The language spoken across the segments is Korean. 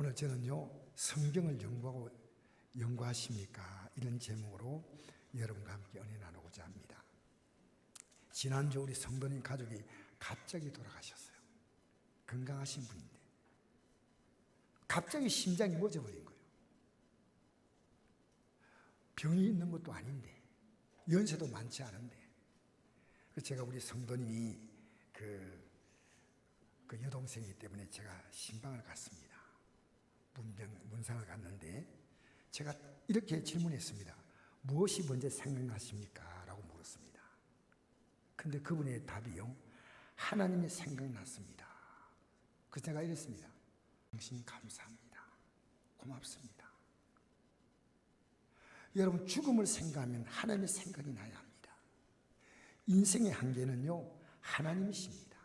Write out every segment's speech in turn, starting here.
오늘 저는요, 성경을 연구하십니까? 이런 제목으로 여러분과 함께 은혜 나누고자 합니다. 지난주 우리 성도님 가족이 갑자기 돌아가셨어요. 건강하신 분인데 갑자기 심장이 멎어버린 거예요. 병이 있는 것도 아닌데 연세도 많지 않은데. 그래서 제가 우리 성도님이 그 여동생이기 때문에 제가 신방을 갔습니다. 문상을 갔는데 제가 이렇게 질문했습니다. 무엇이 먼저 생각나십니까? 라고 물었습니다. 근데 그분의 답이요, 하나님이 생각났습니다. 그래서 제가 이랬습니다. 당신 감사합니다. 고맙습니다. 여러분, 죽음을 생각하면 하나님의 생각이 나야 합니다. 인생의 한계는요, 하나님이십니다.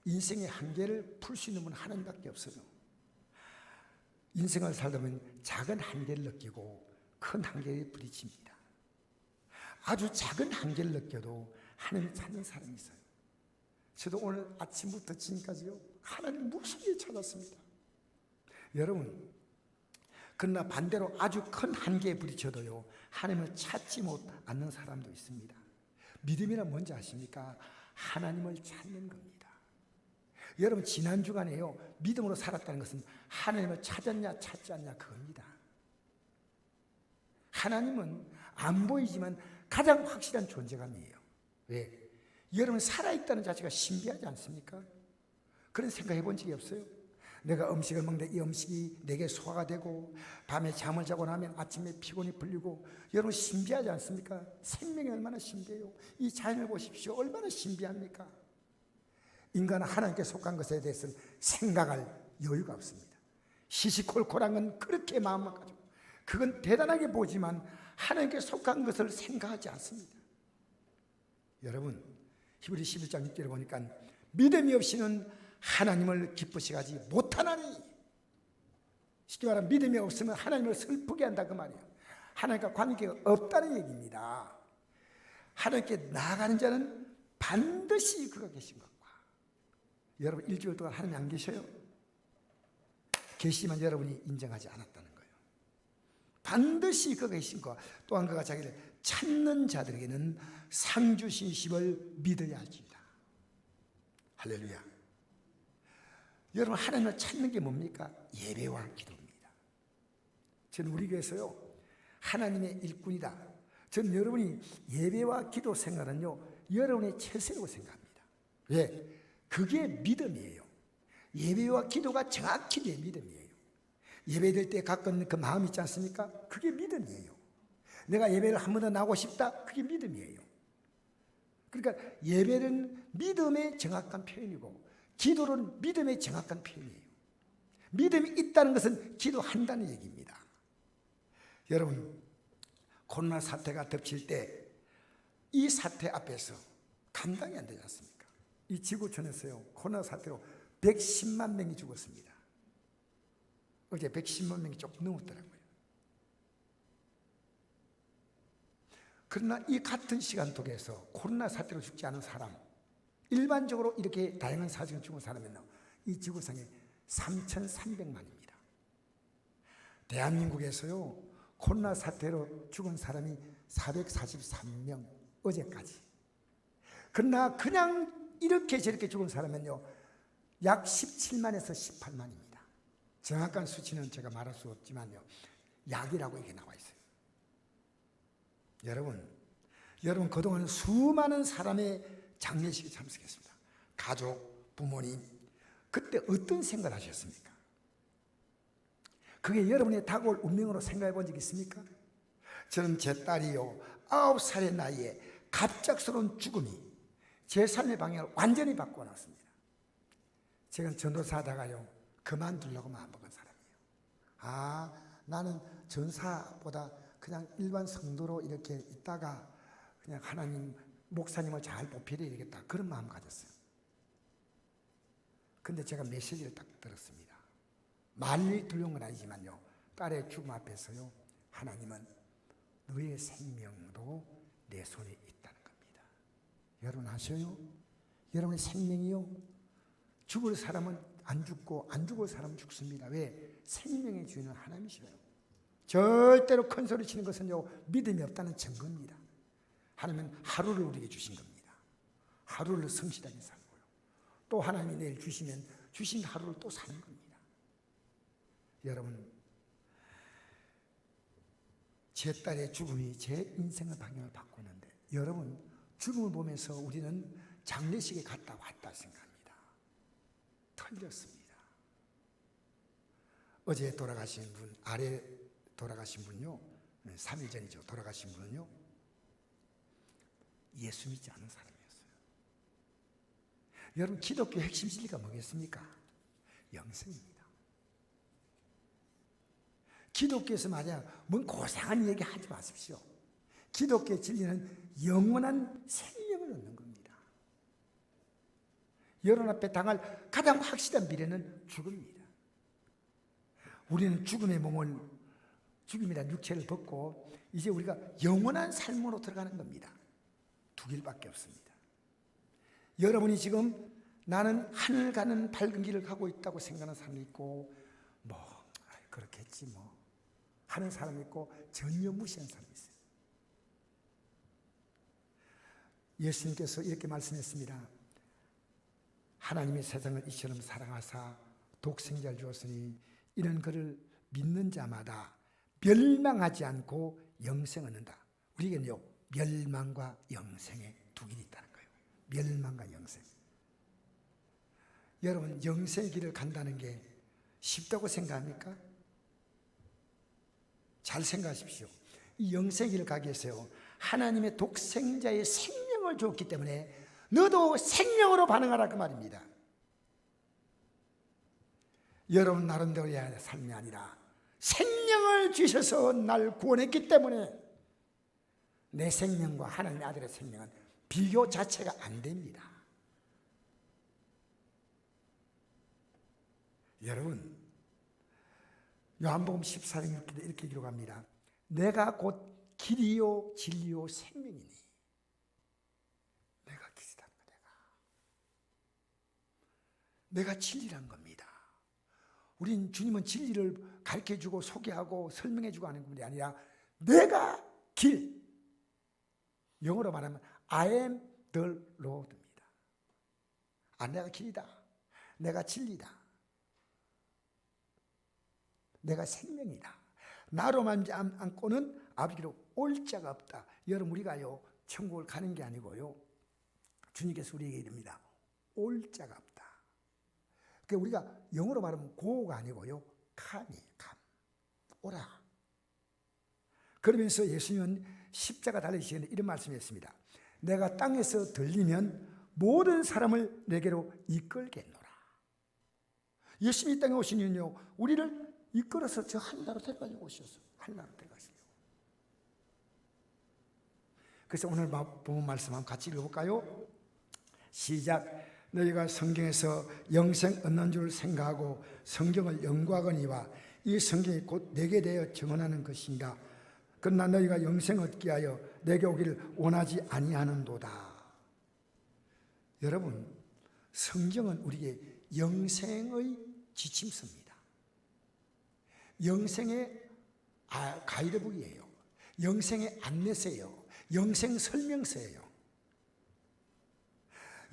인생의 한계를 풀 수 있는 분은 하나님밖에 없어요. 인생을 살다 보면 작은 한계를 느끼고 큰 한계에 부딪힙니다. 아주 작은 한계를 느껴도 하나님을 찾는 사람이 있어요. 저도 오늘 아침부터 지금까지요, 하나님 무수히 찾았습니다. 여러분, 그러나 반대로 아주 큰 한계에 부딪혀도요, 하나님을 찾지 않는 사람도 있습니다. 믿음이란 뭔지 아십니까? 하나님을 찾는 겁니다. 여러분, 지난 주간에요, 믿음으로 살았다는 것은 하나님을 찾았냐 찾지 않냐 그겁니다. 하나님은 안 보이지만 가장 확실한 존재감이에요. 왜? 여러분, 살아있다는 자체가 신비하지 않습니까? 그런 생각해 본 적이 없어요? 내가 음식을 먹는데 이 음식이 내게 소화가 되고 밤에 잠을 자고 나면 아침에 피곤이 풀리고, 여러분 신비하지 않습니까? 생명이 얼마나 신비해요. 이 자연을 보십시오. 얼마나 신비합니까? 인간은 하나님께 속한 것에 대해서는 생각할 여유가 없습니다. 시시콜콜한 건 그렇게 마음만 가지고 그건 대단하게 보지만 하나님께 속한 것을 생각하지 않습니다. 여러분, 히브리 11장 6절에 보니까 믿음이 없이는 하나님을 기쁘시게 하지 못하나니, 쉽게 말하면 믿음이 없으면 하나님을 슬프게 한다 그 말이에요. 하나님과 관계가 없다는 얘기입니다. 하나님께 나아가는 자는 반드시 그가 계신 것과, 여러분 일주일 동안 하나님이 안 계셔요? 계시지만 여러분이 인정하지 않았다는 거예요. 반드시 그가 계신 것, 또한 그가 자기를 찾는 자들에게는 상 주시심을 믿어야 할지니라. 할렐루야. 여러분, 하나님을 찾는 게 뭡니까? 예배와 기도입니다. 저는 우리 교회에서요, 하나님의 일꾼이다. 저는 여러분이 예배와 기도 생활은요, 여러분의 최선이라고 생각합니다. 왜? 그게 믿음이에요. 예배와 기도가 정확히 내 믿음이에요. 예배될 때 가끔 그 마음 있지 않습니까? 그게 믿음이에요. 내가 예배를 한 번 더 나오고 싶다? 그게 믿음이에요. 그러니까 예배는 믿음의 정확한 표현이고 기도는 믿음의 정확한 표현이에요. 믿음이 있다는 것은 기도한다는 얘기입니다. 여러분, 코로나 사태가 덮칠 때 이 사태 앞에서 감당이 안 되지 않습니까? 이 지구촌에서요, 코로나 사태로 110만 명이 죽었습니다. 어제 110만 명이 조금 넘었더라고요. 그러나 이 같은 시간 속에서 코로나 사태로 죽지 않은 사람, 일반적으로 이렇게 다양한 사정을 죽은 사람은요, 이 지구상에 3,300만입니다. 대한민국에서요, 코로나 사태로 죽은 사람이 443명, 어제까지. 그러나 그냥 이렇게 저렇게 죽은 사람은요, 약 17만에서 18만입니다. 정확한 수치는 제가 말할 수 없지만요, 약이라고 이게 나와 있어요. 여러분 그동안 수많은 사람의 장례식에 참석했습니다. 가족, 부모님, 그때 어떤 생각을 하셨습니까? 그게 여러분의 다가올 운명으로 생각해 본 적 있습니까? 저는 제 딸이요, 9살의 나이에 갑작스러운 죽음이 제 삶의 방향을 완전히 바꿔놨습니다. 제가 전도사 하다가요, 그만두려고 마음먹은 사람이에요. 나는 전사보다 그냥 일반 성도로 이렇게 있다가 그냥 하나님 목사님을 잘 보필해야 되겠다, 그런 마음 가졌어요. 근데 제가 메시지를 딱 들었습니다. 말리 들려온 건 아니지만요, 딸의 죽음 앞에서요, 하나님은 너의 생명도 내 손에 있다는 겁니다. 여러분 아셔요? 여러분의 생명이요, 죽을 사람은 안 죽고 안 죽을 사람은 죽습니다. 왜? 생명의 주인은 하나님이시래요. 절대로 큰 소리 치는 것은요, 믿음이 없다는 증거입니다. 하나님은 하루를 우리에게 주신 겁니다. 하루를 성실하게 살고요. 또 하나님이 내일 주시면 주신 하루를 또 사는 겁니다. 여러분, 제 딸의 죽음이 제 인생의 방향을 바꾸는데, 여러분, 죽음을 보면서 우리는 장례식에 갔다 왔다 생각합니다. 틀렸습니다. 어제 돌아가신 분, 아래 돌아가신 분요, 3일 전이죠. 돌아가신 분은요, 예수 믿지 않은 사람이었어요. 여러분, 기독교 핵심 진리가 뭐겠습니까? 영생입니다. 기독교에서 만약 뭔 고상한 얘기 하지 마십시오. 기독교의 진리는 영원한 생명을 얻는 겁니다. 여러분 앞에 당할 가장 확실한 미래는 죽음입니다. 우리는 죽음의 몸을, 죽음이란 육체를 벗고 이제 우리가 영원한 삶으로 들어가는 겁니다. 두 길밖에 없습니다. 여러분이 지금 나는 하늘 가는 밝은 길을 가고 있다고 생각하는 사람이 있고, 그렇겠지 하는 사람이 있고, 전혀 무시하는 사람이 있어요. 예수님께서 이렇게 말씀했습니다. 하나님이 세상을 이처럼 사랑하사 독생자를 주었으니 이는 그를 믿는 자마다 멸망하지 않고 영생을 얻는다. 우리에게는요, 멸망과 영생의 두 길이 있다는 거예요. 멸망과 영생. 여러분, 영생의 길을 간다는 게 쉽다고 생각합니까? 잘 생각하십시오. 이 영생의 길을 가기 위해서요, 하나님의 독생자의 생명을 줬기 때문에 너도 생명으로 반응하라 그 말입니다. 여러분 나름대로의 삶이 아니라 생명을 주셔서 날 구원했기 때문에 내 생명과 하나님의 아들의 생명은 비교 자체가 안 됩니다. 여러분, 요한복음 14장 6절에 이렇게 기록합니다. 내가 곧 길이요 진리요 생명이니. 내가 길이란 거, 내가 진리란 겁니다. 우린 주님은 진리를 가르쳐주고 소개하고 설명해주고 하는 것이 아니라 내가 길. 영어로 말하면 I am the Lord입니다. 내가 길이다. 내가 진리다. 내가 생명이다. 나로만 안고는 아버지로 올 자가 없다. 여러분, 우리가요 천국을 가는 게 아니고요, 주님께서 우리에게 이릅니다. 올 자가 없다. 그러니까 우리가 영어로 말하면 go가 아니고요, come이에요. come. 오라. 그러면서 예수님은 십자가 달리시는 이런 말씀했습니다. 내가 땅에서 들리면 모든 사람을 내게로 이끌겠노라. 예수님이 이 땅에 오신 이유는요, 우리를 이끌어서 저 하늘나라로 데려가려고 오셨어요. 하늘나라로 데려가시려고. 그래서 오늘 본문 말씀 한번 같이 읽어볼까요? 시작. 너희가 성경에서 영생 얻는 줄 생각하고 성경을 연구하거니와 이 성경이 곧 내게 대하여 증언하는 것인가. 그러나 너희가 영생 얻기 하여 내게 오기를 원하지 아니하는도다. 여러분, 성경은 우리에게 영생의 지침서입니다. 영생의 가이드북이에요. 영생의 안내서예요. 영생 설명서예요.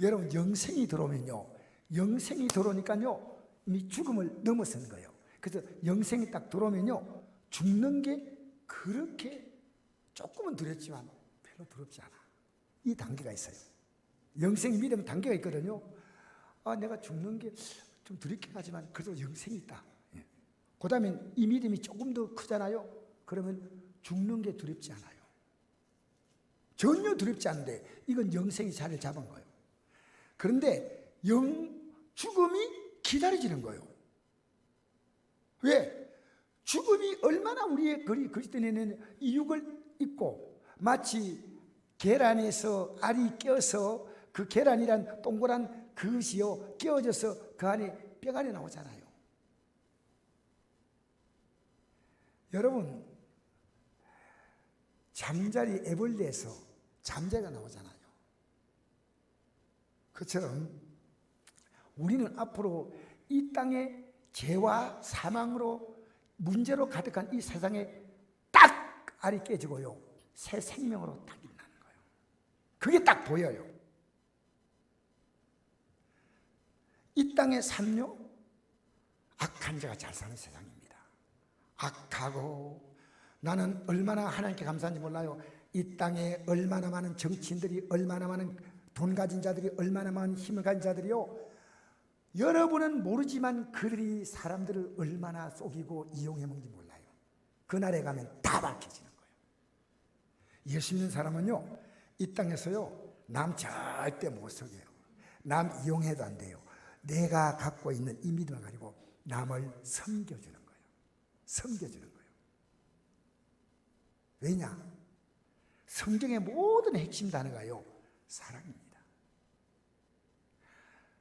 여러분, 영생이 들어오면요, 영생이 들어오니까요 이미 죽음을 넘어서는 거예요. 그래서 영생이 딱 들어오면요, 죽는 게 그렇게 조금은 두렵지만 별로 두렵지 않아. 이 단계가 있어요. 영생이 믿으면 단계가 있거든요. 내가 죽는 게 좀 두렵긴 하지만 그래도 영생이 있다. 그 다음에 이 믿음이 조금 더 크잖아요. 그러면 죽는 게 두렵지 않아요. 전혀 두렵지 않은데 이건 영생이 자리를 잡은 거예요. 그런데 죽음이 기다려지는 거예요. 왜? 죽음이 얼마나 우리의 그리스도인에는 이육을 입고, 마치 계란에서 알이 껴서 그 계란이란 동그란 그릇이요 끼워져서 그 안에 뼈가 나오잖아요. 여러분, 잠자리 애벌레에서 잠자리가 나오잖아요. 그처럼 우리는 앞으로 이 땅에 죄와 사망으로 문제로 가득한 이 세상에 딱 알이 깨지고요, 새 생명으로 딱 일어나는 거예요. 그게 딱 보여요. 이 땅의 삶요, 악한 자가 잘 사는 세상입니다. 악하고, 나는 얼마나 하나님께 감사한지 몰라요. 이 땅에 얼마나 많은 정치인들이, 얼마나 많은 돈 가진 자들이, 얼마나 많은 힘을 가진 자들이요, 여러분은 모르지만 그들이 사람들을 얼마나 속이고 이용해 먹는지 몰라요. 그날에 가면 다 밝혀지는 거예요. 예수 믿는 사람은요, 이 땅에서요, 남 절대 못 속여요. 남 이용해도 안 돼요. 내가 갖고 있는 이 믿음을 가지고 남을 섬겨주는 거예요. 섬겨주는 거예요. 왜냐? 성경의 모든 핵심 단어가요, 사랑입니다.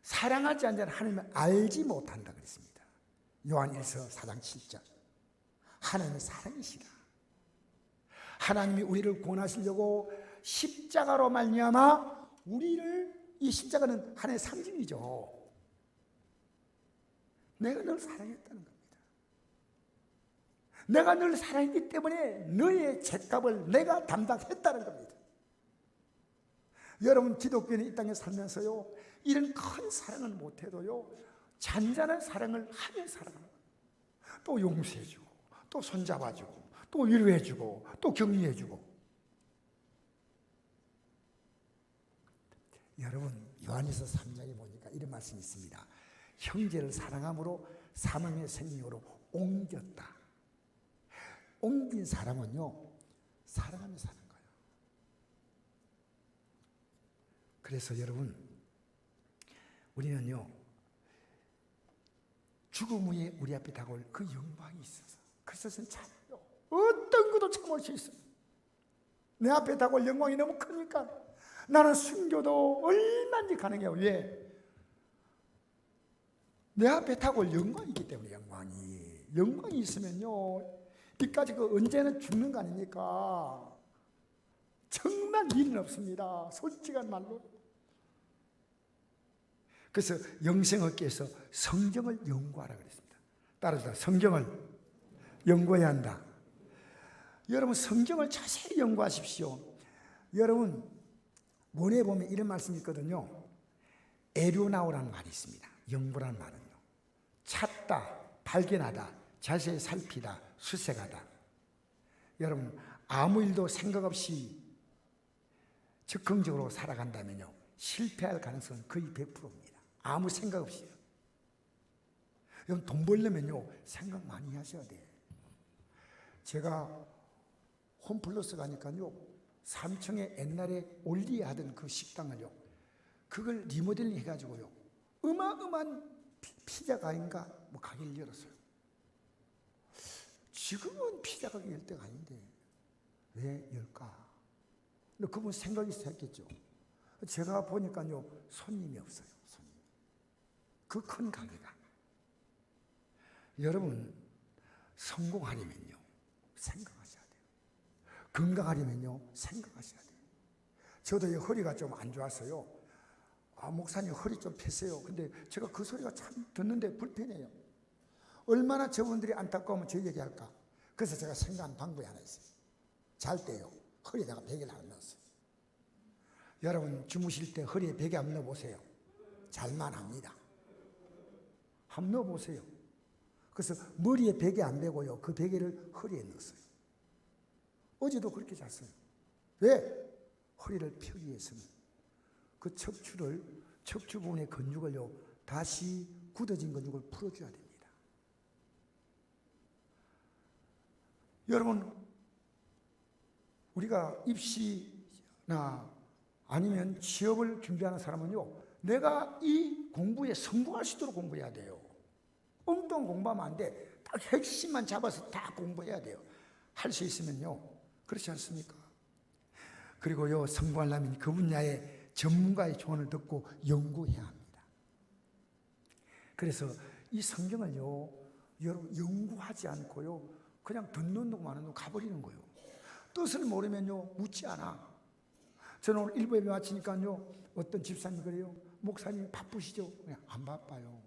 사랑하지 않는 자는 하나님을 알지 못한다 그랬습니다. 요한 1서 4장 7절. 하나님은 사랑이시다. 하나님이 우리를 구원하시려고 십자가로 말미암아 우리를, 이 십자가는 하나님의 상징이죠. 내가 널 사랑했다는 겁니다. 내가 널 사랑했기 때문에 너의 죄값을 내가 담당했다는 겁니다. 여러분, 기독교인이 이 땅에 살면서요, 이런 큰 사랑을 못해도요, 잔잔한 사랑을 하면 사랑을, 또 용서해주고, 또 손잡아주고, 또 위로해주고, 또 격려해주고. 여러분, 요한일서 3장에 보니까 이런 말씀이 있습니다. 형제를 사랑함으로 사망의 생명으로 옮겼다. 옮긴 사람은요, 사랑하며 사는 거예요. 그래서 여러분, 우리는요, 죽음 후에 우리 앞에 다가올 그 영광이 있어서, 그것은 참요, 어떤 것도 참을 수 있어요. 내 앞에 다가올 영광이 너무 크니까 나는 순교도 얼마든지 가능해요. 왜? 내 앞에 다가올 영광이 있기 때문에. 영광이 있으면요, 이까지 그 언제는 죽는 거 아닙니까? 정말 일은 없습니다. 솔직한 말로. 그래서 영생업계에서 성경을 연구하라 그랬습니다. 따라서 성경을 연구해야 한다. 여러분, 성경을 자세히 연구하십시오. 여러분, 원에 보면 이런 말씀이 있거든요. 에류나오라는 말이 있습니다. 연구라는 말은요, 찾다, 발견하다, 자세히 살피다, 수색하다. 여러분, 아무 일도 생각 없이 즉흥적으로 살아간다면요, 실패할 가능성은 거의 100%입니다. 아무 생각 없이요. 여러분, 돈 벌려면요, 생각 많이 하셔야 돼요. 제가 홈플러스 가니까요, 3층에 옛날에 올리에 하던 그 식당을요, 그걸 리모델링 해가지고요, 어마어마한 피자 가게인가 뭐 가게를 열었어요. 지금은 피자 가게 열 때가 아닌데 왜 열까? 근데 그분 생각이 있었겠죠. 제가 보니까요, 손님이 없어요. 그 큰 가게가. 여러분, 성공하려면요, 생각하셔야 돼요. 건강하려면요, 생각하셔야 돼요. 저도 이 허리가 좀 안 좋았어요. 목사님 허리 좀 펴세요. 근데 제가 그 소리가 참 듣는데 불편해요. 얼마나 저분들이 안타까우면 저 얘기할까? 그래서 제가 생각한 방법이 하나 있어요. 잘 때요, 허리에다가 베개를 하나 넣었어요. 여러분, 주무실 때 허리에 베개 한번 넣어보세요. 잘만합니다. 한번 넣어보세요. 그래서 머리에 베개 안 베고요, 그 베개를 허리에 넣었어요. 어제도 그렇게 잤어요. 왜? 허리를 펴기 위해서는 그 척추 부분의 근육을요, 다시 굳어진 근육을 풀어줘야 됩니다. 여러분, 우리가 입시나 아니면 취업을 준비하는 사람은요, 내가 이 공부에 성공할 수 있도록 공부해야 돼요. 엉뚱한 공부하면 안 돼. 딱 핵심만 잡아서 다 공부해야 돼요. 할 수 있으면요. 그렇지 않습니까? 그리고요, 성공하려면 그 분야의 전문가의 조언을 듣고 연구해야 합니다. 그래서 이 성경을요, 여러분, 연구하지 않고요, 그냥 듣는 놈 마는 놈 가버리는 거예요. 뜻을 모르면요, 묻지 않아. 저는 오늘 일부 예배 마치니까요, 어떤 집사님이 그래요. 목사님 바쁘시죠? 그냥 안 바빠요.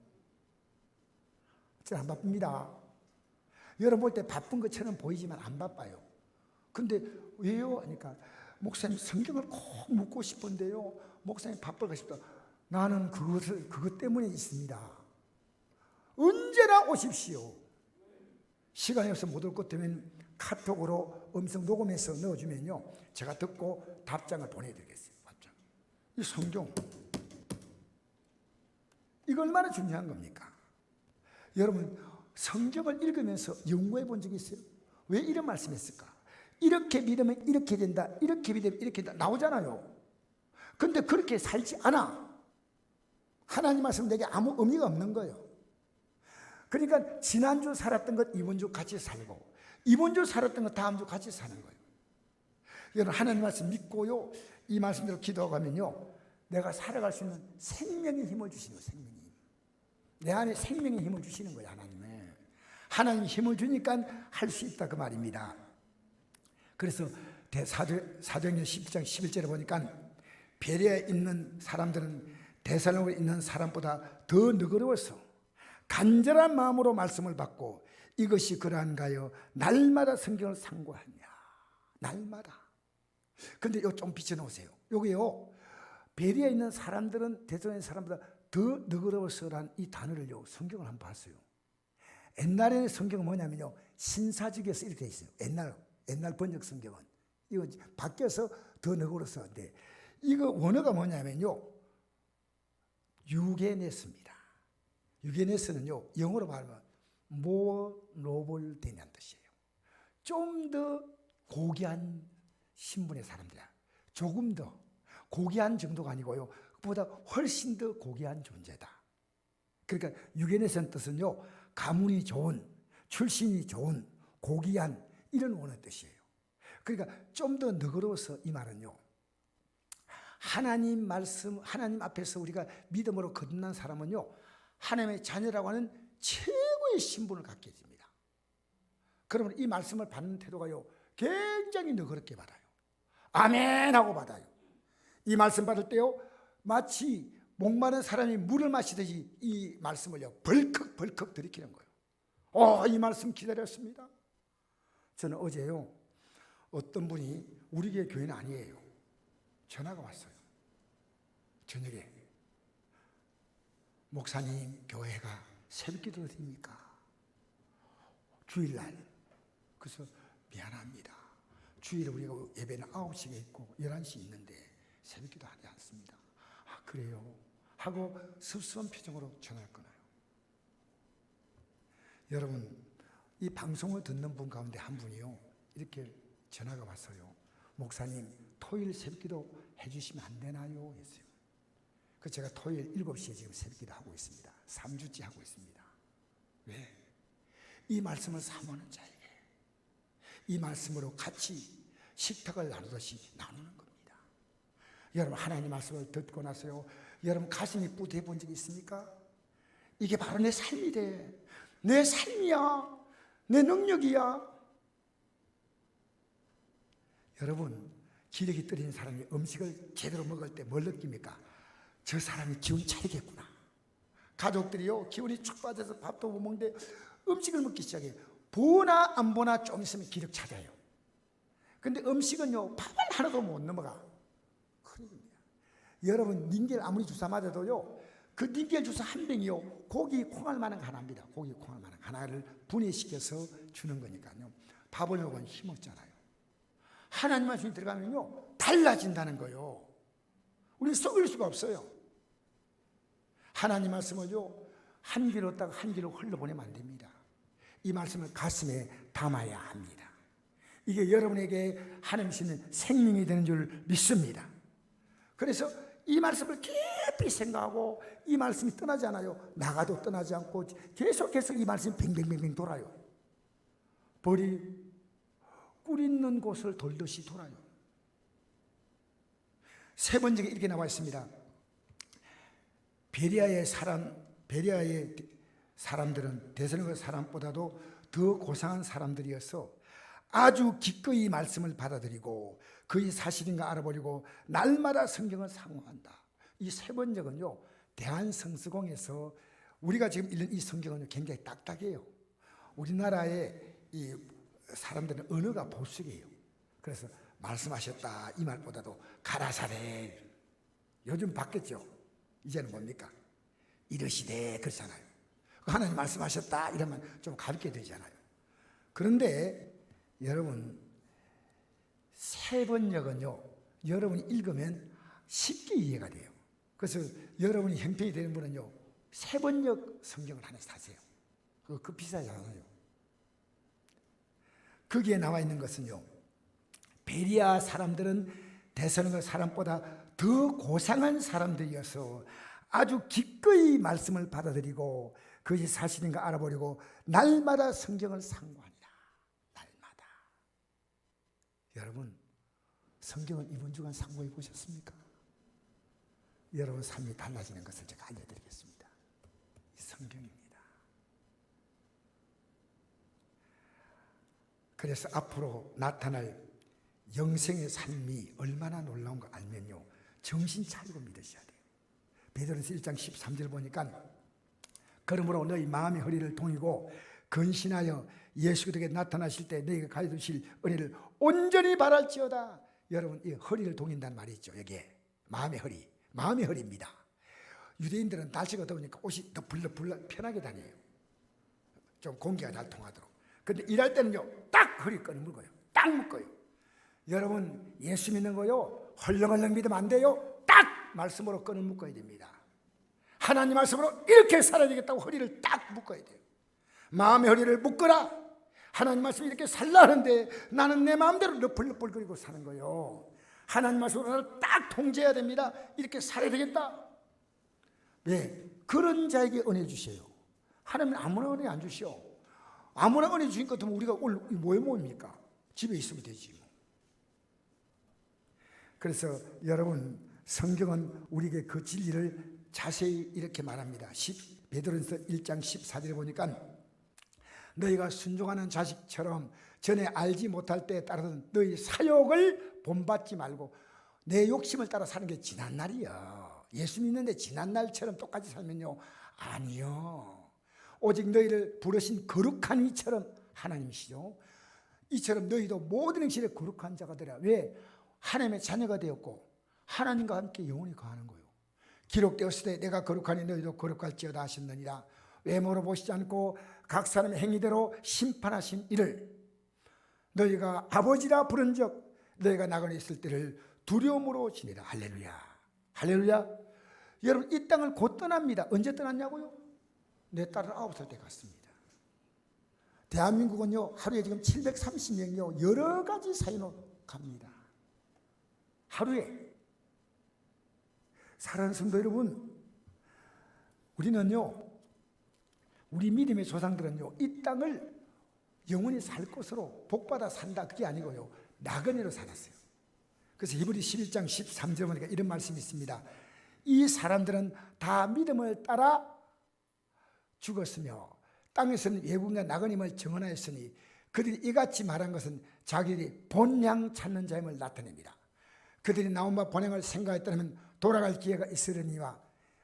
저는 안 바쁩니다. 여러분 볼 때 바쁜 것처럼 보이지만 안 바빠요. 근데 왜요? 하니까 목사님 성경을 꼭 묻고 싶은데요. 목사님 바쁠까 싶다. 나는 그것 때문에 있습니다. 언제나 오십시오. 시간이 없어 못 올 것 때문에 카톡으로 음성 녹음해서 넣어주면요, 제가 듣고 답장을 보내드리겠어요. 답장. 이 성경, 이거 얼마나 중요한 겁니까? 여러분 성경을 읽으면서 연구해 본 적이 있어요? 왜 이런 말씀했을까? 이렇게 믿으면 이렇게 된다, 이렇게 믿으면 이렇게 된다 나오잖아요. 근데 그렇게 살지 않아. 하나님 말씀 내게 아무 의미가 없는 거예요. 그러니까 지난주 살았던 것 이번 주 같이 살고, 이번 주 살았던 것 다음 주 같이 사는 거예요. 여러분 하나님 말씀 믿고요, 이 말씀대로 기도하면요, 내가 살아갈 수 있는 생명의 힘을 주시는 거예요. 생명의 힘. 내 안에 생명의 힘을 주시는 거예요. 하나님이 힘을 주니까 할 수 있다 그 말입니다. 그래서 사도행전 11장 11절에 보니까 베레아에 있는 사람들은 데살로니가에 있는 사람보다 더 너그러워서 간절한 마음으로 말씀을 받고 이것이 그러한가요? 날마다 성경을 상고하냐. 날마다. 근데 이거 좀 비춰놓으세요. 여기요, 베레아에 있는 사람들은 데살로니가 사람보다 더 너그러워서란 이 단어를요, 성경을 한번 봤어요. 옛날에는 성경은 뭐냐면요, 신사적에서 이렇게 돼 있어요. 옛날 번역 성경은 이거 바뀌어서 더 너그러웠는데, 이거 원어가 뭐냐면요, 유게네스입니다. 유게네스는요, 영어로 말하면 more noble than이라는 뜻이에요. 좀 더 고귀한 신분의 사람들이야. 조금 더 고귀한 정도가 아니고요, 그보다 훨씬 더 고귀한 존재다. 그러니까 유게네스는 뜻은요, 가문이 좋은, 출신이 좋은, 고귀한, 이런 원어의 뜻이에요. 그러니까 좀 더 너그러워서 이 말은요, 하나님 말씀, 하나님 앞에서 우리가 믿음으로 거듭난 사람은요, 하나님의 자녀라고 하는 최고의 신분을 갖게 됩니다. 그러면 이 말씀을 받는 태도가요, 굉장히 너그럽게 받아요. 아멘 하고 받아요. 이 말씀 받을 때요, 마치 목마른 사람이 물을 마시듯이 이 말씀을요, 벌컥 들이키는 거예요. 이 말씀 기다렸습니다. 저는 어제요, 어떤 분이, 우리 교회는 아니에요, 전화가 왔어요. 저녁에, 목사님 교회가 새벽기도 드립니까? 주일날. 그래서 미안합니다. 주일에 우리가 예배는 9시에 있고 11시에 있는데 새벽기도 하지 않습니다. 아 그래요? 하고 섭섭한 표정으로 전화를 끊어요. 여러분, 이 방송을 듣는 분 가운데 한 분이요, 이렇게 전화가 왔어요. 목사님 토요일 새벽기도 해주시면 안 되나요? 했어요. 그래서 제가 토요일 7시에 지금 새벽기도 하고 있습니다. 3주째 하고 있습니다. 왜? 이 말씀을 사모하는 자에게 이 말씀으로 같이 식탁을 나누듯이 나누는 겁니다. 여러분 하나님 말씀을 듣고 나서요, 여러분 가슴이 뿌듯해 본 적이 있습니까? 이게 바로 내 삶이래, 내 삶이야, 내 능력이야. 여러분 기력이 떨어진 사람이 음식을 제대로 먹을 때 뭘 느낍니까? 저 사람이 기운 차리겠구나. 가족들이요, 기운이 축 빠져서 밥도 못 먹는데 음식을 먹기 시작해요. 보나 안 보나 좀 있으면 기력 찾아요. 근데 음식은요, 밥을 하나도 못 넘어가. 큰일입니다. 여러분 닌겔 아무리 주사 맞아도요, 그 닌겔 주사 한 병이요, 고기 콩알 만한 하나입니다. 고기 콩알 만한 하나를 분해시켜서 주는 거니까요. 밥을 먹으면 힘없잖아요. 하나님 말씀이 들어가면요, 달라진다는 거예요. 우리 속일 수가 없어요. 하나님 말씀을요, 한 귀로 딱 한 귀로 흘러보내면 안 됩니다. 이 말씀을 가슴에 담아야 합니다. 이게 여러분에게 하나님 주시는 생명이 되는 줄 믿습니다. 그래서 이 말씀을 깊이 생각하고 이 말씀이 떠나지 않아요. 나가도 떠나지 않고 계속해서 이 말씀이 뱅뱅뱅뱅 돌아요. 벌이 꿀 있는 곳을 돌듯이 돌아요. 세 번째에 이렇게 나와 있습니다. 베레아의 사람들은 데살로니가 사람보다도 더 고상한 사람들이어서 아주 기꺼이 말씀을 받아들이고 그의 사실인가 알아보려고 날마다 성경을 상고한다. 이 세 번째는요, 대한성서공에서 우리가 지금 읽는 이 성경은 굉장히 딱딱해요. 우리나라의 이 사람들은 언어가 보수이에요. 그래서 말씀하셨다 이 말보다도 가라사대, 요즘 바뀌었죠. 이제는 뭡니까? 이르시되 그렇잖아요. 하나님 말씀하셨다 이러면 좀 가볍게 되잖아요. 그런데 여러분, 세 번역은요, 여러분이 읽으면 쉽게 이해가 돼요. 그래서 여러분이 형편이 되는 분은요, 세 번역 성경을 하나씩 사세요. 그거 비싸지 않아요. 거기에 나와 있는 것은요, 베리아 사람들은 데살로니가 사람보다 더 고상한 사람들이어서 아주 기꺼이 말씀을 받아들이고 그것이 사실인가 알아보려고 날마다 성경을 상고하니라. 날마다. 여러분, 성경을 이번 주간 상고해 보셨습니까? 여러분 삶이 달라지는 것을 제가 알려드리겠습니다. 이 성경입니다. 그래서 앞으로 나타날 영생의 삶이 얼마나 놀라운 거 알면요, 정신 차리고 믿으셔야 돼요. 베드로전서 1장 13절 보니까 그러므로 너희 마음의 허리를 동이고 근신하여 예수 그리스도께 나타나실 때 너희가 가져두실 은혜를 온전히 바랄지어다. 여러분, 이 허리를 동인다는 말이 있죠. 여기에 마음의 허리, 마음의 허리입니다. 유대인들은 날씨가 더우니까 옷이 더 불러 편하게 다녀요. 좀 공기가 잘 통하도록. 근데 일할 때는요, 딱 허리끈을 묶어요. 딱 묶어요. 여러분, 예수 믿는 거요, 헐렁헐렁 믿으면 안 돼요. 딱 말씀으로 끈을 묶어야 됩니다. 하나님 말씀으로 이렇게 살아야 되겠다고 허리를 딱 묶어야 돼요. 마음의 허리를 묶어라. 하나님 말씀이 이렇게 살라 하는데 나는 내 마음대로 너플너플거리고 사는 거예요. 하나님 말씀으로 나를 딱 통제해야 됩니다. 이렇게 살아야 되겠다. 네, 그런 자에게 은혜 주셔요. 하나님은 아무나 은혜 안 주시오. 아무나 은혜 주신 것 같으면 우리가 오늘 뭐에 모입니까? 집에 있으면 되지 뭐. 그래서 여러분, 성경은 우리에게 그 진리를 자세히 이렇게 말합니다. 베드로전서 1장 14절에 보니까 너희가 순종하는 자식처럼 전에 알지 못할 때에 따라서는 너희 사욕을 본받지 말고 내 욕심을 따라 사는 게 지난 날이야. 예수 믿는데 지난 날처럼 똑같이 살면요, 아니요. 오직 너희를 부르신 거룩한 이처럼, 하나님이시죠. 이처럼 너희도 모든 행실에 거룩한 자가 되라. 왜? 하나님의 자녀가 되었고 하나님과 함께 영원히 거하는 거예요. 기록되었을 때 내가 거룩하니 너희도 거룩할지어다 하셨느니라. 외모로 보시지 않고 각 사람의 행위대로 심판하신 이를 너희가 아버지라 부른 적 너희가 나그네 있을 때를 두려움으로 지내라. 할렐루야, 할렐루야. 여러분, 이 땅을 곧 떠납니다. 언제 떠났냐고요? 내 딸은 9살 때 갔습니다. 대한민국은요, 하루에 지금 730명이요 여러 가지 사연으로 갑니다. 하루에. 사랑하는 성도 여러분, 우리는요, 우리 믿음의 조상들은요, 이 땅을 영원히 살 것으로 복받아 산다, 그게 아니고요, 나그네로 살았어요. 그래서 히브리 11장 13절 보니까 이런 말씀이 있습니다. 이 사람들은 다 믿음을 따라 죽었으며 땅에서는 외국인과 나그네임을 증언하였으니 그들이 이같이 말한 것은 자기들이 본향 찾는 자임을 나타냅니다. 그들이 나온 바 본향을 생각했다면 돌아갈 기회가 있으려니와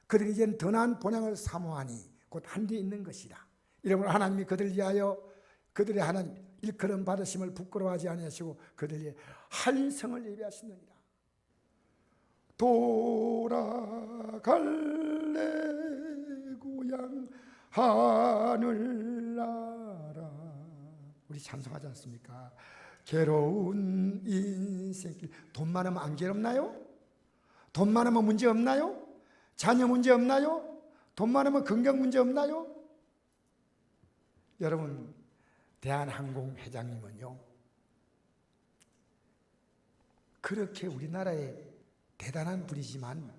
그들이 이제는 더 나은 본향을 사모하니 곧 한뒤에 있는 것이라. 이러므로 하나님이 그들을 위하여 그들의 하나님 일컬음 받으심을 부끄러워하지 아니하시고 그들의 한성을 예비하시느니라. 돌아갈래 고향 하늘나라. 우리 찬송하지 않습니까? 괴로운 인생길. 돈 많으면 안 괴롭나요? 돈 많으면 문제 없나요? 자녀 문제 없나요? 돈 많으면 건강 문제 없나요? 여러분, 대한항공 회장님은요, 그렇게 우리나라에 대단한 분이지만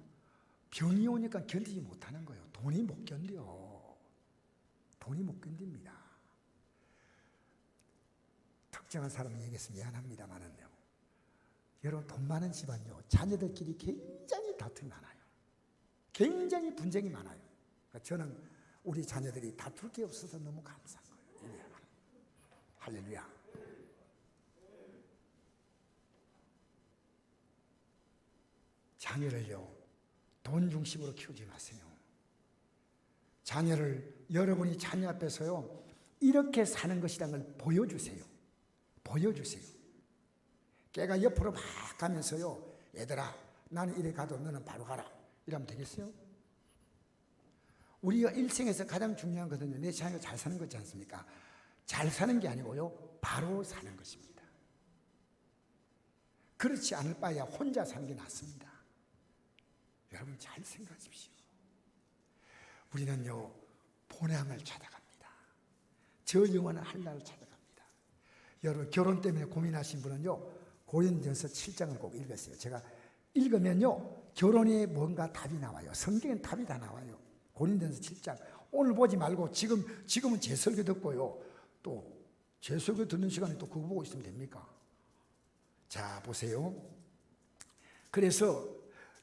병이 오니까 견디지 못하는 거예요. 돈이 못 견뎌. 돈이 못 견딥니다. 특정한 사람을 얘기해서 미안합니다만은요, 여러분, 돈 많은 집안요, 자녀들끼리 굉장히 다툼이 많아요. 굉장히 분쟁이 많아요. 그러니까 저는 우리 자녀들이 다툴 게 없어서 너무 감사한 거예요. 할렐루야. 자녀를요, 돈 중심으로 키우지 마세요. 자녀를 여러분이 자녀 앞에서요 이렇게 사는 것이라는 걸 보여주세요. 보여주세요. 걔가 옆으로 막 가면서요, 얘들아 나는 이래 가도 너는 바로 가라 이러면 되겠어요? 우리가 일생에서 가장 중요한 것은 내 자녀가 잘 사는 거지 않습니까? 잘 사는 게 아니고요, 바로 사는 것입니다. 그렇지 않을 바에야 혼자 사는 게 낫습니다. 여러분 잘 생각하십시오. 우리는요 본향을 찾아갑니다. 저 영원한 한나를 찾아갑니다. 여러분 결혼 때문에 고민하신 분은요 고린도전서 7장을 꼭 읽으세요. 제가 읽으면요 결혼에 뭔가 답이 나와요. 성경엔 답이 다 나와요. 고린도전서 7장. 오늘 보지 말고 지금은 제 설교 듣고요, 또 제 설교 듣는 시간에 또 그거 보고 있으면 됩니까? 자 보세요. 그래서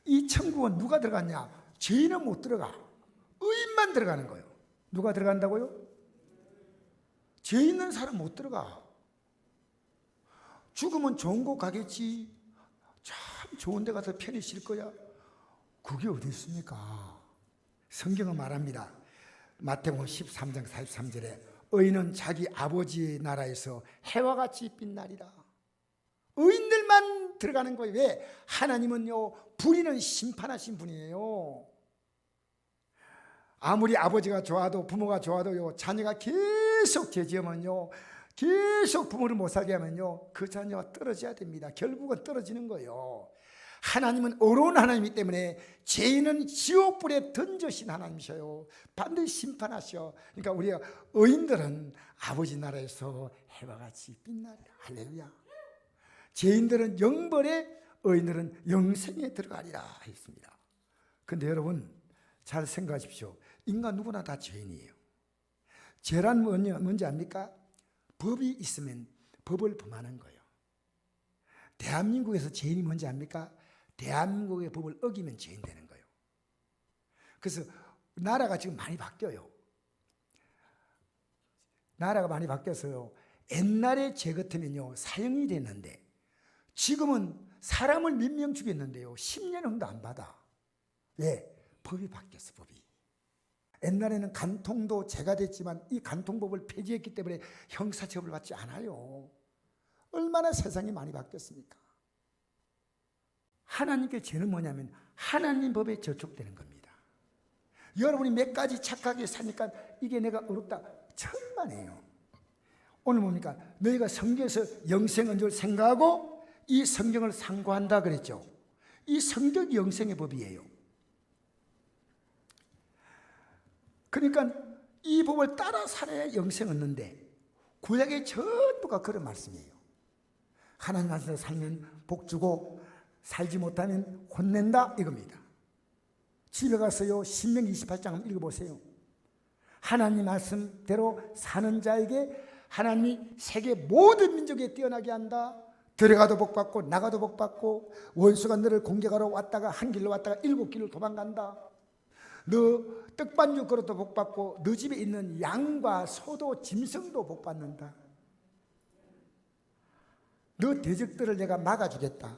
이 천국은 누가 들어갔냐? 죄인은 못 들어가. 의인만 들어가는 거예요. 누가 들어간다고요? 죄 있는 사람 못 들어가. 죽으면 좋은 곳 가겠지. 참 좋은 데 가서 편히 쉴 거야. 그게 어디 있습니까? 성경은 말합니다. 마태복음 13장 43절에 의인은 자기 아버지의 나라에서 해와 같이 빛나리라. 의인들만 들어가는 거예요. 왜? 하나님은요 불의는 심판하신 분이에요. 아무리 아버지가 좋아도 부모가 좋아도요 자녀가 계속 죄지으면요, 계속 부모를 못 살게 하면요 그 자녀가 떨어져야 됩니다. 결국은 떨어지는 거예요. 하나님은 어려운 하나님이기 때문에 죄인은 지옥불에 던져신 하나님이셔요. 반드시 심판하셔. 그러니까 우리가 의인들은 아버지 나라에서 해와 같이 빛나리라. 할렐루야. 죄인들은 영벌에, 의인들은 영생에 들어가리라 했습니다. 그런데 여러분 잘 생각하십시오. 인간 누구나 다 죄인이에요. 죄란 뭔지 압니까? 법이 있으면 법을 범하는 거예요. 대한민국에서 죄인이 뭔지 압니까? 대한민국의 법을 어기면 죄인 되는 거예요. 그래서 나라가 지금 많이 바뀌어요. 나라가 많이 바뀌어서요, 옛날에 죄 같으면요 사형이 됐는데 지금은 사람을 몇 명 죽였는데요 10년형도 안 받아. 왜? 법이 바뀌었어. 법이. 옛날에는 간통도 죄가 됐지만 이 간통법을 폐지했기 때문에 형사처벌을 받지 않아요. 얼마나 세상이 많이 바뀌었습니까? 하나님께 죄는 뭐냐면 하나님 법에 저촉되는 겁니다. 여러분이 몇 가지 착하게 사니까 이게 내가 어렵다, 천만에요. 오늘 뭡니까? 너희가 성경에서 영생은 줄 생각하고 이 성경을 상고한다 그랬죠. 이 성경이 영생의 법이에요. 그러니까 이 법을 따라 살아야 영생 얻는데 구약의 전부가 그런 말씀이에요. 하나님 말씀대로 살면 복 주고 살지 못하면 혼낸다 이겁니다. 집에 가서요 신명기 28장 한번 읽어보세요. 하나님 말씀대로 사는 자에게 하나님이 세계 모든 민족에 뛰어나게 한다. 들어가도 복받고 나가도 복받고 원수가 너를 공격하러 왔다가 한 길로 왔다가 7길로 도망간다. 너 떡반죽 그릇도 복받고 너 집에 있는 양과 소도 짐승도 복받는다. 너 대적들을 내가 막아주겠다.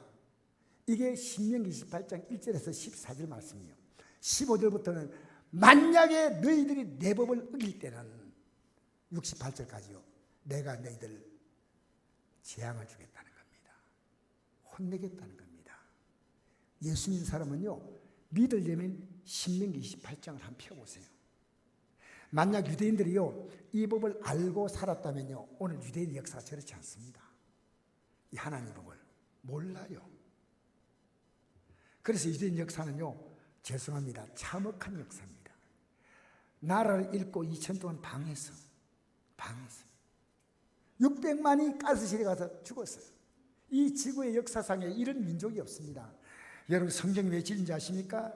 이게 신명기 28장 1절에서 14절 말씀이에요. 15절부터는 만약에 너희들이 내 법을 어길 때는 68절까지요 내가 너희들 재앙을 주겠다는 겁니다. 혼내겠다는 겁니다. 예수 믿는 사람은요 믿으려면 신명기 28장을 한번 펴보세요. 만약 유대인들이요 이 법을 알고 살았다면요 오늘 유대인 역사가 저렇지 않습니다. 이 하나님 법을 몰라요. 그래서 유대인 역사는요 죄송합니다 참혹한 역사입니다. 나라를 잃고 2000 동안 방해했어. 600만이 가스실에 가서 죽었어요. 이 지구의 역사상에 이런 민족이 없습니다. 여러분 성경이 왜 지은지 아십니까?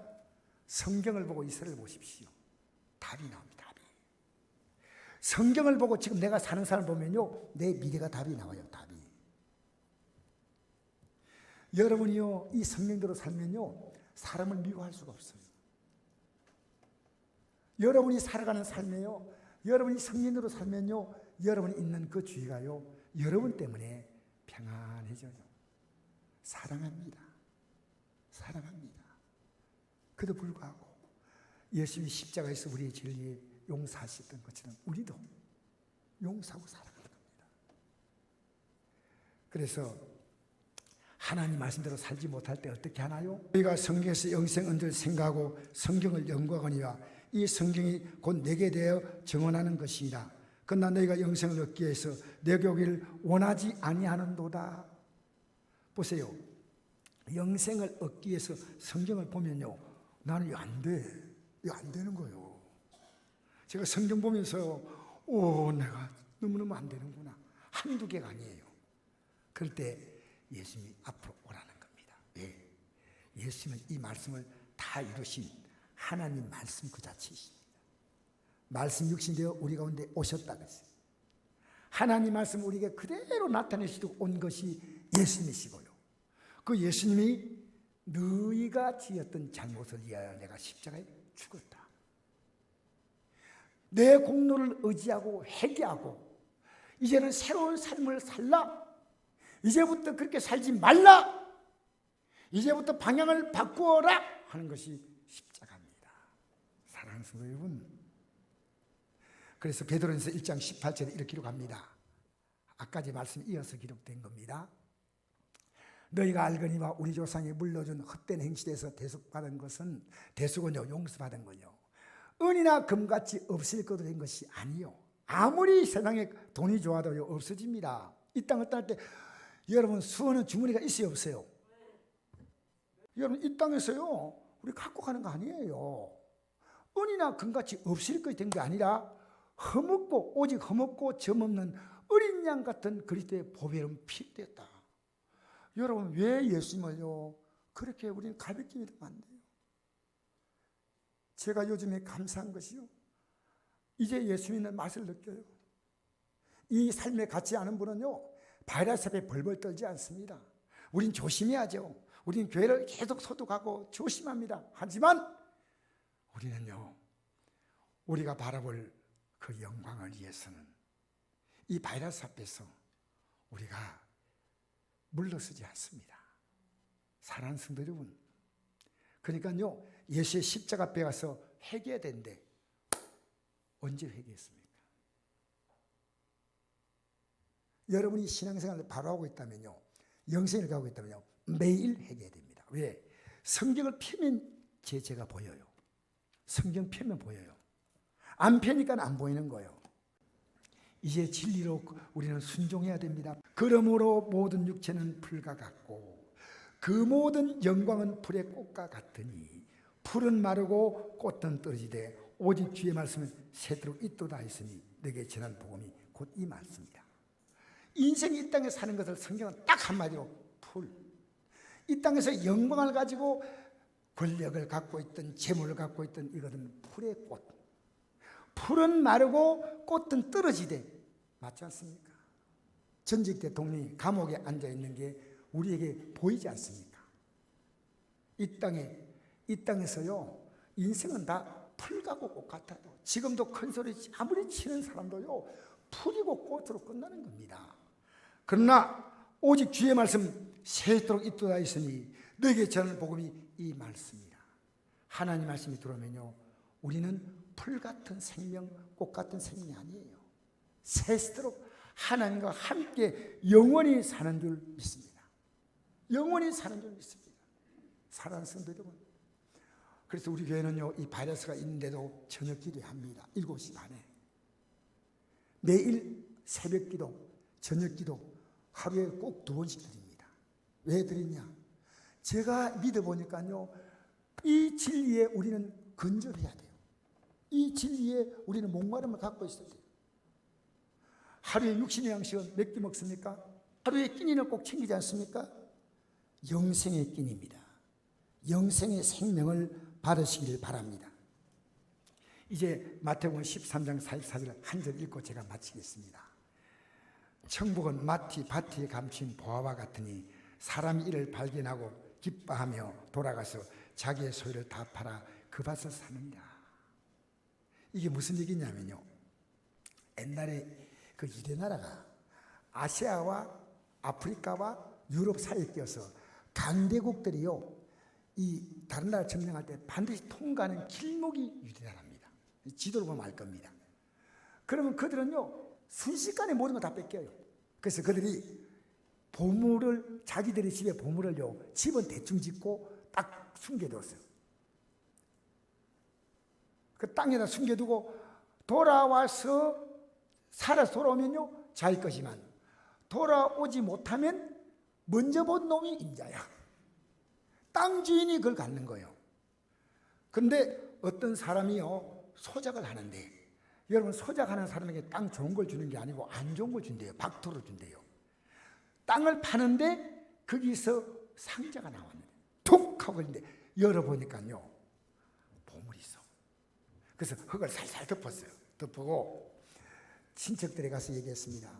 성경을 보고 이스라엘을 보십시오. 답이 나옵니다. 답이. 성경을 보고 지금 내가 사는 삶을 보면요 내 미래가 답이 나와요. 답이. 여러분이요 이 성경대로 살면요 사람을 미워할 수가 없어요. 여러분이 살아가는 삶에요 여러분이 성령으로 살면요 여러분이 있는 그 주위가요 여러분 때문에 평안해져요. 사랑합니다. 그도 불구하고 예수님이 십자가에서 우리의 죄를 용서하셨던 것처럼 우리도 용서하고 살아가는 겁니다. 그래서 하나님 말씀대로 살지 못할 때 어떻게 하나요? 우리가 성경에서 영생 언제를 생각하고 성경을 연구하거니와 이 성경이 곧 내게 대하여 증언하는 것이니라. 그러나 너희가 영생을 얻기 위해서 내게 오기를 원하지 아니하는도다. 보세요. 영생을 얻기 위해서 성경을 보면요, 나는 이거 안 돼. 이거 안 되는 거예요. 제가 성경 보면서 내가 너무너무 안 되는구나. 한두 개가 아니에요. 그럴 때 예수님이 앞으로 오라는 겁니다. 왜? 예수님은 이 말씀을 다 이루신 하나님 말씀 그 자체이십니다. 말씀 육신이 되어 우리 가운데 오셨다 그랬어요. 하나님 말씀 우리에게 그대로 나타내시고 온 것이 예수님이시고요. 그 예수님이 너희가 지었던 잘못을 위하여 내가 십자가에 죽었다. 내 공로를 의지하고 회개하고 이제는 새로운 삶을 살라. 이제부터 그렇게 살지 말라. 이제부터 방향을 바꾸어라 하는 것이 십자가입니다. 사랑하는 성도 여러분, 그래서 베드로전서 1장 18절에 이렇게 기록합니다. 아까지 말씀 이어서 기록된 겁니다. 너희가 알거니와 우리 조상이 물려준 헛된 행실에서 대속받은 것은, 대속은요, 용서받은 거요, 은이나 금같이 없을 것도 된 것이 아니요. 아무리 세상에 돈이 좋아도요, 없어집니다. 이 땅을 떠날 때 여러분 수원은 주머니가 있어요, 없어요? 여러분 이 땅에서요, 우리 갖고 가는 거 아니에요. 은이나 금같이 없을 것이 된 게 아니라 흠없고 오직 흠없고 점없는 어린 양 같은 그리스도의 보배로운 피되었다. 여러분 왜 예수님을요 그렇게 우리는 가볍게 믿으면 안 돼요? 제가 요즘에 감사한 것이요, 이제 예수 믿는 맛을 느껴요. 이 삶에 갇지 않은 분은요 바이러스 앞에 벌벌 떨지 않습니다. 우린 조심해야죠. 우린 교회를 계속 소독하고 조심합니다. 하지만 우리는요, 우리가 바라볼 그 영광을 위해서는 이 바이러스 앞에서 우리가 물러서지 않습니다. 사랑하는 성도 여러분, 그러니까요 예수의 십자가 앞에 가서 회개해야 되는데 언제 회개했습니까? 여러분이 신앙생활을 바로 하고 있다면요, 영생을 가고 있다면요, 매일 회개해야 됩니다. 왜? 성경을 펴면 제가 보여요. 성경 펴면 보여요. 안 펴니까 안 보이는 거예요. 이제 진리로 우리는 순종해야 됩니다. 그러므로 모든 육체는 풀과 같고 그 모든 영광은 풀의 꽃과 같으니 풀은 마르고 꽃은 떨어지되 오직 주의 말씀은 새도록 있도다 했으니 내게 전한 복음이 곧 이 말씀이다. 인생이 이 땅에 사는 것을 성경은 딱 한마디로 풀. 이 땅에서 영광을 가지고 권력을 갖고 있던 재물을 갖고 있던 이것은 풀의 꽃. 풀은 마르고 꽃은 떨어지되, 맞지 않습니까? 전직 대통령이 감옥에 앉아있는 게 우리에게 보이지 않습니까? 이 땅에서요 인생은 다 풀가고 꽃 같아요. 지금도 큰 소리 아무리 치는 사람도요 풀이고 꽃으로 끝나는 겁니다. 그러나 오직 주의 말씀 새도록 있도다 했으니 너에게 전하는 복음이 이 말씀이라. 하나님 말씀이 들어오면요 우리는 풀 같은 생명, 꽃 같은 생명이 아니에요. 새도록 하나님과 함께 영원히 사는 줄 믿습니다. 영원히 사는 줄 믿습니다. 사랑하는 성도 여러분, 그래서 우리 교회는요 이 바이러스가 있는데도 저녁 기도합니다. 7시 반에 매일 새벽 기도, 저녁 기도 하루에 꼭 2번씩 드립니다. 왜 드리냐? 제가 믿어보니까요 이 진리에 우리는 건전해야 돼요. 이 진리에 우리는 목마름을 갖고 있어야 돼요. 하루에 육신의 양식은 몇 끼 먹습니까? 하루에 끼니는 꼭 챙기지 않습니까? 영생의 끼니입니다. 영생의 생명을 받으시길 바랍니다. 이제 마태복음 13장 44절 한 절 읽고 제가 마치겠습니다. 천국은 마티 밭에 감춘 보화와 같으니 사람이 이를 발견하고 기뻐하며 돌아가서 자기의 소유를 다 팔아 그 밭을 사느니라. 이게 무슨 얘기냐면요, 옛날에 그 이대 나라가 아시아와 아프리카와 유럽 사이에 껴서 강대국들이요 이 다른 나라 점령할 때 반드시 통과하는 길목이 유대나라입니다. 지도로 보면 알 겁니다. 그러면 그들은요 순식간에 모든 걸 다 뺏겨요. 그래서 그들이 보물을 자기들의 집에 보물을요 집은 대충 짓고 딱 숨겨뒀어요. 그 땅에다 숨겨두고 돌아와서 살아서 돌아오면요 자기 것이만, 돌아오지 못하면 먼저 본 놈이 임자야. 땅 주인이 그걸 갖는 거예요. 근데 어떤 사람이요 소작을 하는데, 여러분 소작하는 사람에게 땅 좋은 걸 주는 게 아니고 안 좋은 걸 준대요. 박토를 준대요. 땅을 파는데 거기서 상자가 나왔는데 툭 하고 있는데 열어보니까요 보물이 있어. 그래서 흙을 살살 덮었어요. 덮고 친척들에 가서 얘기했습니다.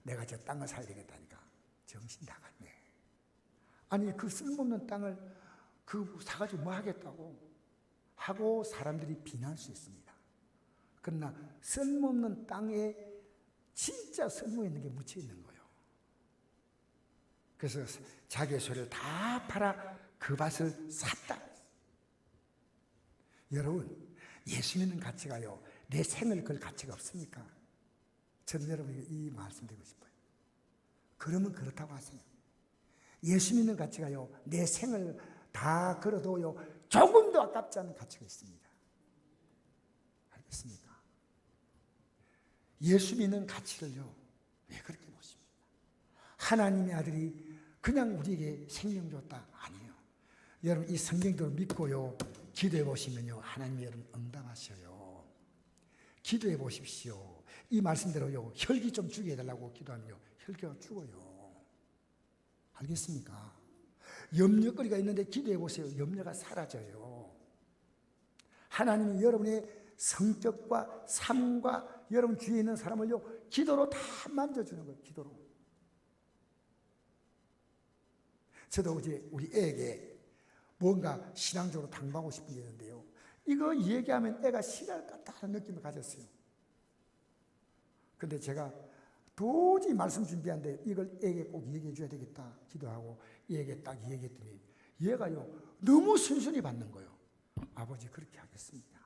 내가 저 땅을 사야 되겠다니까. 정신 나갔네. 아니 그 쓸모없는 땅을 그 사가지고 뭐 하겠다고 하고 사람들이 비난할 수 있습니다. 그러나 쓸모없는 땅에 진짜 쓸모 있는 게 묻혀 있는 거예요. 그래서 자기의 소리를 다 팔아 그 밭을 샀다. 여러분 예수 믿는 가치가요 내 생을 걸 가치가 없습니까? 저는 여러분에게 이 말씀 드리고 싶어요. 그러면 그렇다고 하세요. 예수 믿는 가치가요 내 생을 다 걸어도요 조금도 아깝지 않은 가치가 있습니다. 알겠습니까? 예수 믿는 가치를요 왜 그렇게 놓습니까? 하나님의 아들이 그냥 우리에게 생명 줬다? 아니에요. 여러분 이 성경대로 믿고요 기도해 보시면요 하나님이 여러분 응답하셔요. 기도해 보십시오. 이 말씀대로요 혈기 좀 주게 해달라고 기도하면요 혈기가 죽어요. 알겠습니까? 염려거리가 있는데 기도해 보세요. 염려가 사라져요. 하나님이 여러분의 성격과 삶과 여러분 주위에 있는 사람을요 기도로 다 만져주는 거예요. 기도로. 저도 어제 우리 애에게 뭔가 신앙적으로 당부하고 싶은 게 있는데요. 이거 얘기하면 애가 싫어할 것 같다는 느낌을 가졌어요. 근데 제가 도저히 말씀 준비하는데 이걸 애에게 꼭 얘기해 줘야 되겠다 기도하고 애에게 딱 얘기했더니 얘가요 너무 순순히 받는 거예요. 아버지 그렇게 하겠습니다.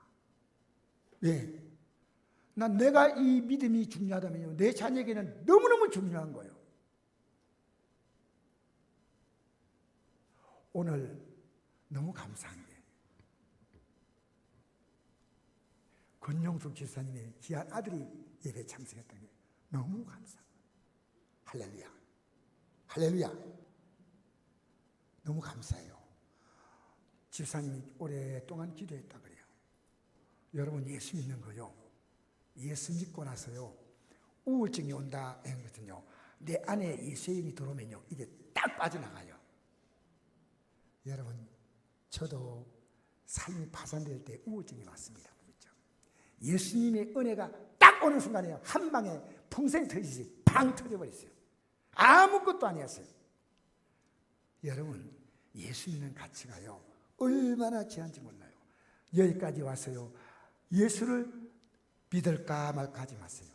왜? 난 내가 이 믿음이 중요하다면요 내 자녀에게는 너무너무 중요한 거예요. 오늘 너무 감사한 게 권용숙 집사님의 귀한 아들이 예배 참석했다는 게 너무 감사한 거예요. 할렐루야. 할렐루야. 너무 감사해요. 집사님이 오랫동안 기도했다 그래요. 여러분 예수 믿는 거요 예수 믿고 나서요 우울증이 온다 하는 것은요 내 안에 예수의 영이 들어오면요 이게 딱 빠져나가요. 여러분 저도 삶이 파산될 때 우울증이 왔습니다. 그렇죠? 예수님의 은혜가 딱 오는 순간에요 한 방에 풍선이 터지듯이 팡 터져버렸어요. 아무것도 아니었어요. 여러분 예수 믿는 가치가요 얼마나 귀한지 몰라요. 여기까지 와서요 예수를 믿을까 말까 하지 마세요.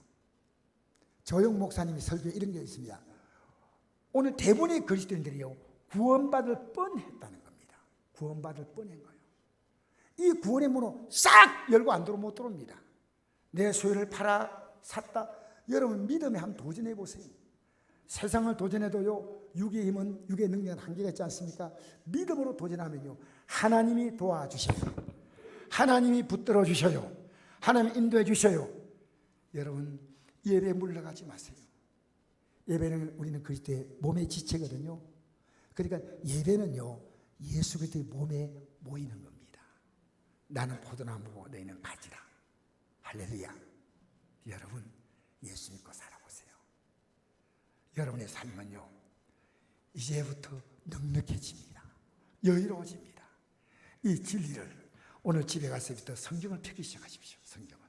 조영 목사님이 설교에 이런 게 있습니다. 오늘 대부분의 그리스도인들이요 구원받을 뻔했다는 겁니다. 구원받을 뻔한 거예요. 이 구원의 문은 싹 열고 안 들어오면 못 들어옵니다. 내 소유를 팔아 샀다. 여러분 믿음에 한번 도전해 보세요. 세상을 도전해도요 육의 힘은 육의 능력은 한계가 있지 않습니까? 믿음으로 도전하면요 하나님이 도와주셔요. 하나님이 붙들어 주셔요. 하나님이 인도해 주셔요. 여러분 예배에 물러가지 마세요. 예배는 우리는 그리스도의 몸의 지체거든요. 그러니까 예배는요 예수 그리스도의 몸에 모이는 겁니다. 나는 포도나무고 너희는 가지라. 할렐루야. 여러분 예수 믿고 살아보세요. 여러분의 삶은요 이제부터 넉넉해집니다. 여유로워집니다. 이 진리를 오늘 집에 가서부터 성경을 펴기 시작하십시오. 성경을.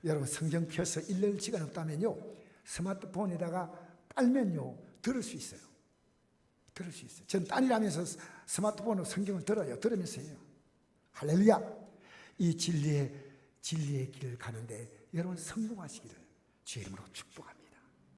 여러분 성경 펴서 읽을 시간 없다면요 스마트폰에다가 빨면요 들을 수 있어요. 들을 수 있어요. 전 딴일하면서 스마트폰으로 성경을 들어요. 들으면서 해요. 할렐루야. 이 진리의 길을 가는데 여러분 성공하시기를 주의 이름으로 축복합니다.